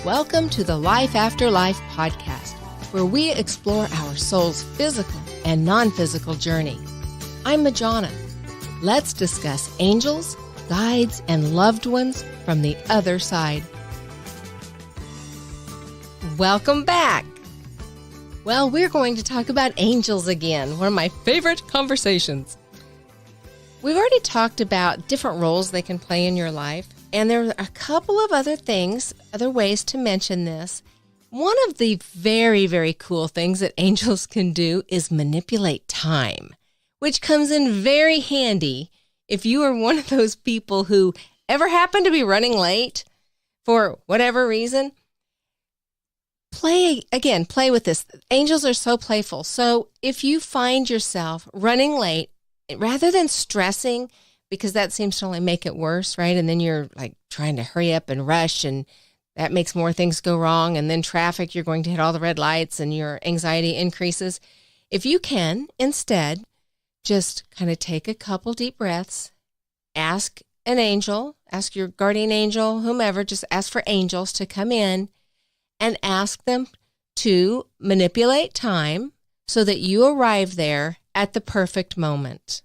Welcome to the Life After Life podcast, where we explore our soul's physical and non-physical journey. I'm Majona. Let's discuss angels, guides, and loved ones from the other side. Welcome back. Well, we're going to talk about angels again, one of my favorite conversations. We've already talked about different roles they can play in your life, and there are a couple of other ways to mention this. One of the very, very cool things that angels can do is manipulate time, which comes in very handy if you are one of those people who ever happen to be running late for whatever reason. Play with this. Angels are so playful. So if you find yourself running late, rather than stressing, because that seems to only make it worse, right? And then you're like trying to hurry up and rush, and that makes more things go wrong. And then traffic, you're going to hit all the red lights and your anxiety increases. If you can, instead, just kind of take a couple deep breaths, ask an angel, ask your guardian angel, whomever, just ask for angels to come in and ask them to manipulate time so that you arrive there at the perfect moment.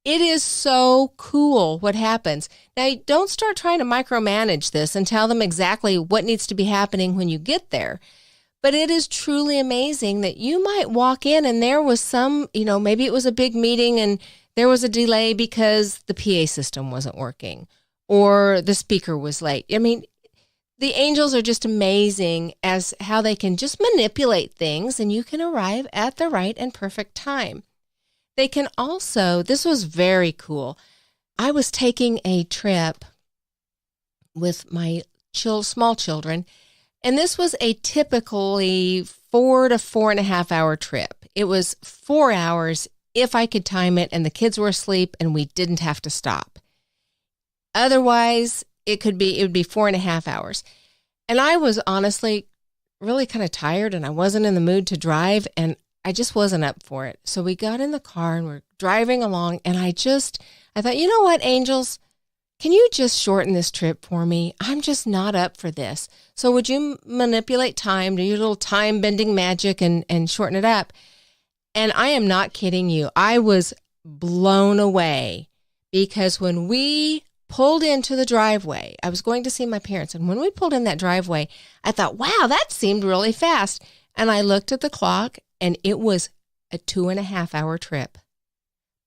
It is so cool what happens. Now, don't start trying to micromanage this and tell them exactly what needs to be happening when you get there. But it is truly amazing that you might walk in and there was some, maybe it was a big meeting and there was a delay because the PA system wasn't working or the speaker was late. I mean, the angels are just amazing as how they can just manipulate things and you can arrive at the right and perfect time. They can also, this was very cool. I was taking a trip with my small children, and this was a typically 4 to 4.5 hour trip. It was 4 hours if I could time it and the kids were asleep and we didn't have to stop. Otherwise, it would be 4.5 hours. And I was honestly really kind of tired and I wasn't in the mood to drive and I just wasn't up for it. So we got in the car and we're driving along and I thought, you know what, angels, can you just shorten this trip for me? I'm just not up for this. So would you manipulate time, do your little time bending magic and shorten it up? And I am not kidding you. I was blown away because when we pulled into the driveway, I was going to see my parents. And when we pulled in that driveway, I thought, wow, that seemed really fast. And I looked at the clock and it was a 2.5 hour trip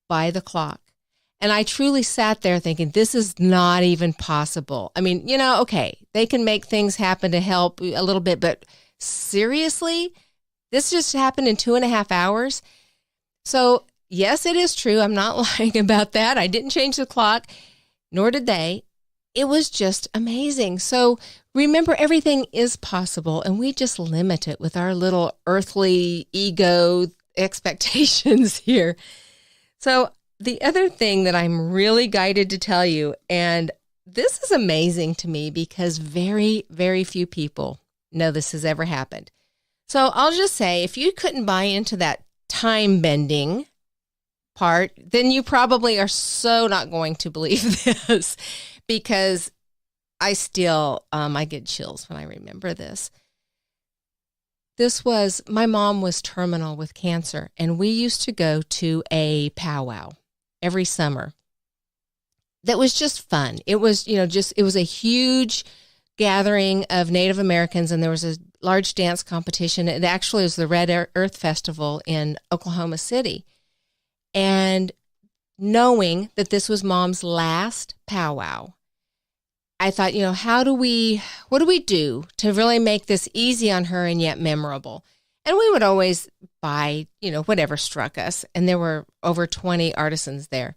by the clock. And I truly sat there thinking, this is not even possible. I mean, okay, they can make things happen to help a little bit, but seriously, this just happened in 2.5 hours. So yes, it is true. I'm not lying about that. I didn't change the clock, nor did they. It was just amazing. So remember, everything is possible, and we just limit it with our little earthly ego expectations here. So the other thing that I'm really guided to tell you, and this is amazing to me because very, very few people know this has ever happened. So I'll just say, if you couldn't buy into that time bending part, then you probably are so not going to believe this because I still, I get chills when I remember this. My mom was terminal with cancer, and we used to go to a powwow every summer. That was just fun. It was, it was a huge gathering of Native Americans, and there was a large dance competition. It actually was the Red Earth Festival in Oklahoma City. And knowing that this was Mom's last powwow, I thought, what do we do to really make this easy on her and yet memorable? And we would always buy, whatever struck us. And there were over 20 artisans there.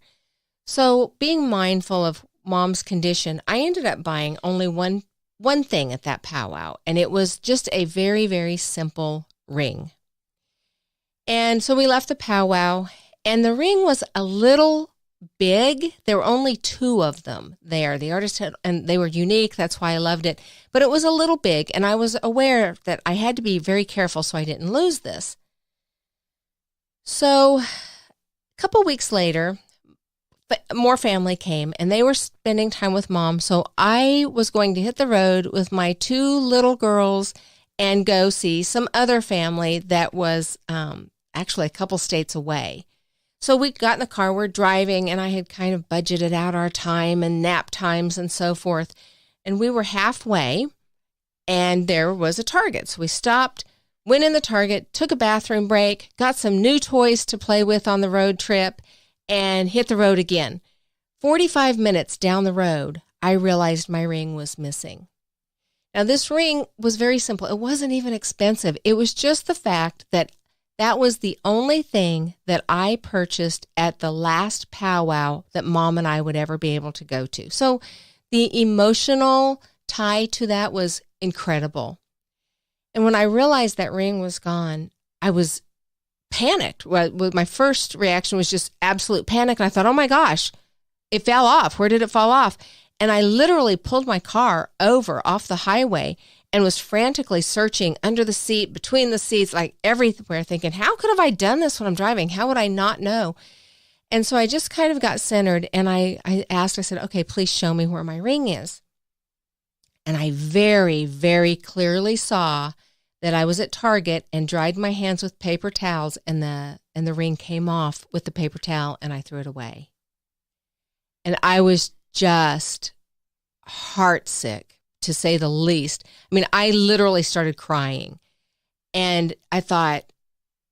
So being mindful of Mom's condition, I ended up buying only one thing at that powwow. And it was just a very, very simple ring. And so we left the powwow, and the ring was a little big. There were only 2 of them there. The artist and they were unique. That's why I loved it. But it was a little big, and I was aware that I had to be very careful so I didn't lose this. So a couple weeks later, more family came, and they were spending time with Mom. So I was going to hit the road with my 2 little girls and go see some other family that was actually a couple states away. So we got in the car, we're driving, and I had kind of budgeted out our time and nap times and so forth. And we were halfway, and there was a Target. So we stopped, went in the Target, took a bathroom break, got some new toys to play with on the road trip, and hit the road again. 45 minutes down the road, I realized my ring was missing. Now, this ring was very simple. It wasn't even expensive. It was just the fact that that was the only thing that I purchased at the last powwow that Mom and I would ever be able to go to. So the emotional tie to that was incredible. And when I realized that ring was gone, I was panicked. My first reaction was just absolute panic. And I thought, oh my gosh, it fell off. Where did it fall off? And I literally pulled my car over off the highway and was frantically searching under the seat, between the seats, like everywhere, thinking, how could have I done this when I'm driving? How would I not know? And so I just kind of got centered, and I said, okay, please show me where my ring is. And I very, very clearly saw that I was at Target and dried my hands with paper towels, and the ring came off with the paper towel, and I threw it away. And I was just heartsick, to say the least. I mean, I literally started crying, and I thought,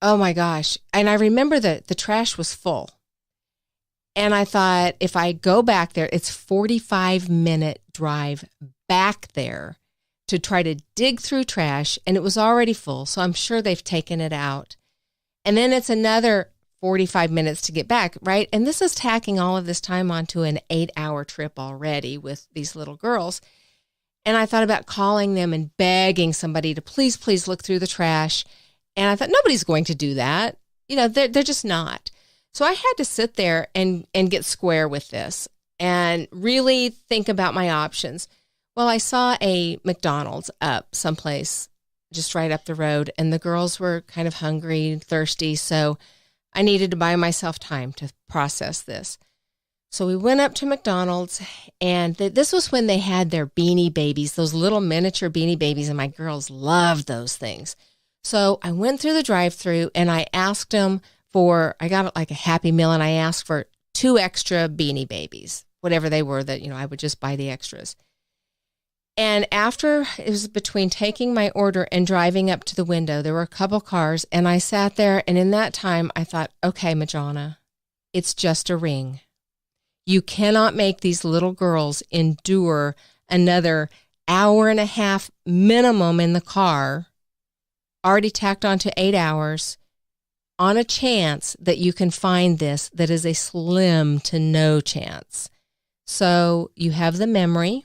oh my gosh. And I remember that the trash was full. And I thought, if I go back there, it's 45-minute drive back there to try to dig through trash, and it was already full, so I'm sure they've taken it out. And then it's another 45 minutes to get back, right? And this is tacking all of this time onto an 8-hour trip already with these little girls. And I thought about calling them and begging somebody to please look through the trash. And I thought, nobody's going to do that. You know, they're just not. So I had to sit there and get square with this and really think about my options. Well, I saw a McDonald's up someplace just right up the road, and the girls were kind of hungry and thirsty, so I needed to buy myself time to process this. So we went up to McDonald's, and this was when they had their Beanie Babies, those little miniature Beanie Babies, and my girls loved those things. So I went through the drive-thru, and I asked them I got like a Happy Meal, and I asked for 2 extra Beanie Babies, whatever they were that, I would just buy the extras. And after, it was between taking my order and driving up to the window, there were a couple cars, and I sat there, and in that time, I thought, okay, Majona, it's just a ring. You cannot make these little girls endure another hour and a half minimum in the car, already tacked on to 8 hours, on a chance that you can find this that is a slim to no chance. So you have the memory.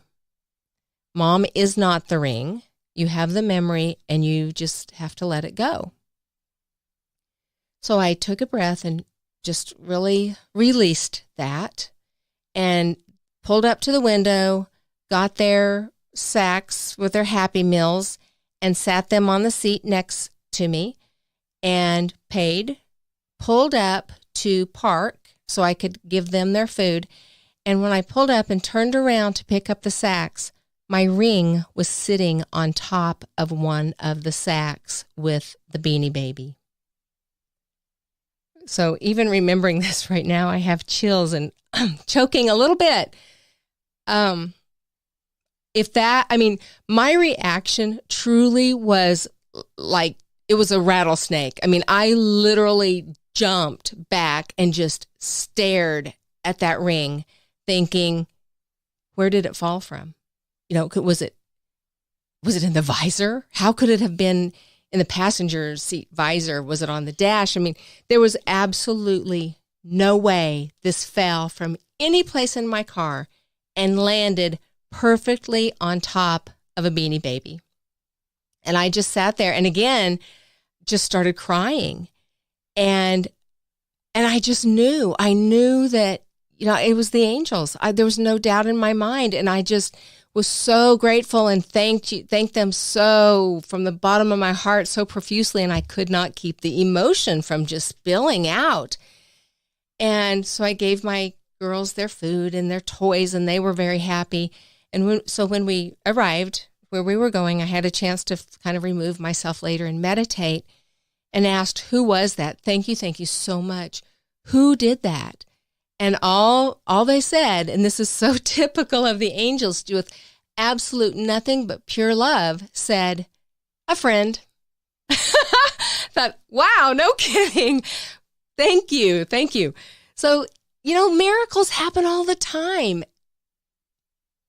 Mom is not the ring. You have the memory, and you just have to let it go. So I took a breath and just really released that and pulled up to the window, got their sacks with their Happy Meals, and sat them on the seat next to me and paid, pulled up to park so I could give them their food. And when I pulled up and turned around to pick up the sacks, my ring was sitting on top of one of the sacks with the Beanie Baby. So even remembering this right now, I have chills and choking a little bit. My reaction truly was like, it was a rattlesnake. I mean, I literally jumped back and just stared at that ring thinking, where did it fall from? Was it in the visor? How could it have been in the passenger seat visor? Was it on the dash? I mean, there was absolutely no way this fell from any place in my car and landed perfectly on top of a Beanie Baby. And I just sat there and again, just started crying. And I just knew, that, it was the angels. There was no doubt in my mind. And I just was so grateful and thanked them so from the bottom of my heart so profusely, and I could not keep the emotion from just spilling out. And so I gave my girls their food and their toys, and they were very happy. And when we arrived where we were going, I had a chance to kind of remove myself later and meditate, and asked, who was that? Thank you so much. Who did that? And all they said, and this is so typical of the angels, with absolute nothing but pure love, said, a friend. Thought, wow, no kidding. Thank you. So, miracles happen all the time.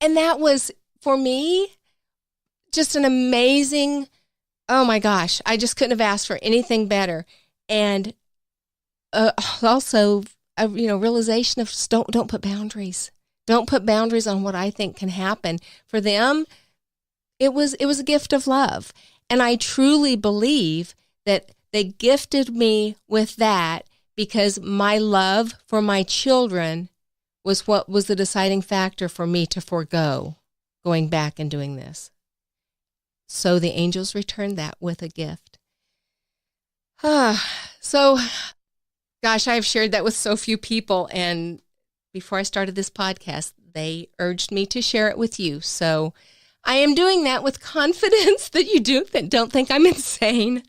And that was, for me, just an amazing, oh my gosh, I just couldn't have asked for anything better. And also, realization of just don't put boundaries. Don't put boundaries on what I think can happen. For them, it was a gift of love. And I truly believe that they gifted me with that because my love for my children was what was the deciding factor for me to forego going back and doing this. So the angels returned that with a gift. So, gosh, I've shared that with so few people. And before I started this podcast, they urged me to share it with you. So I am doing that with confidence that you don't think I'm insane.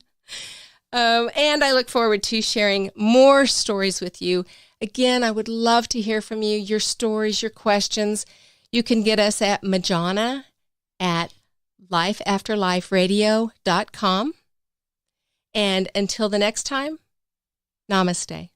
And I look forward to sharing more stories with you. Again, I would love to hear from you, your stories, your questions. You can get us at Majona at lifeafterliferadio.com. And until the next time, namaste.